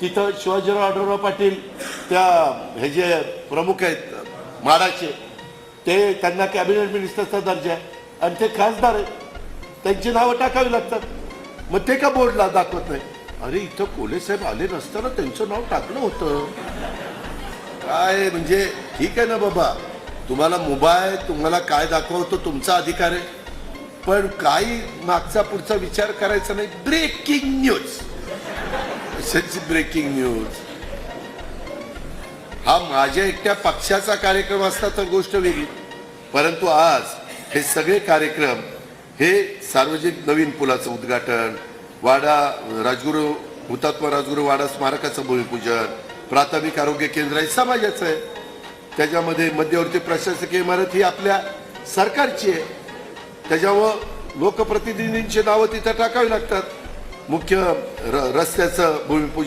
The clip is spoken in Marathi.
तिथं शिवाजीराव आढळराव पाटील त्या हे जे प्रमुख आहेत म्हाडाचे ते त्यांना कॅबिनेट मिनिस्टरचा दर्जा आहे आणि ते खासदार आहेत त्यांची नावं टाकावी लागतात. मग ते का बोर्डला दाखवत नाही? अरे इथं कोले साहेब आले नसताना त्यांचं नाव टाकलं होतं. काय म्हणजे ठीक आहे ना बाबा, तुम्हाला मोबाईल तुम्हाला काय दाखवतो तुमचा अधिकार आहे, पण काही मागचा पुढचा विचार करायचा नाही. ब्रेकिंग न्यूज, ब्रेकिंग न्यूज हा माझ्या एकट्या पक्षाचा कार्यक्रम असता तर गोष्ट वेगळी, परंतु आज हे सगळे कार्यक्रम हे सार्वजनिक नवीन पुलाचं उद्घाटन, वाडा राजगुरू हुतात्मा राजगुरू वाडा स्मारकाचं भूमिपूजन, प्राथमिक आरोग्य केंद्र हे समाजाचं आहे, त्याच्यामध्ये मध्यवर्ती प्रशासकीय इमारत ही आपल्या सरकारची आहे, त्याच्यामुळं लोकप्रतिनिधींची नावं तिथं टाकावी लागतात. मुख्य रस्त्याचं भूमिपूजन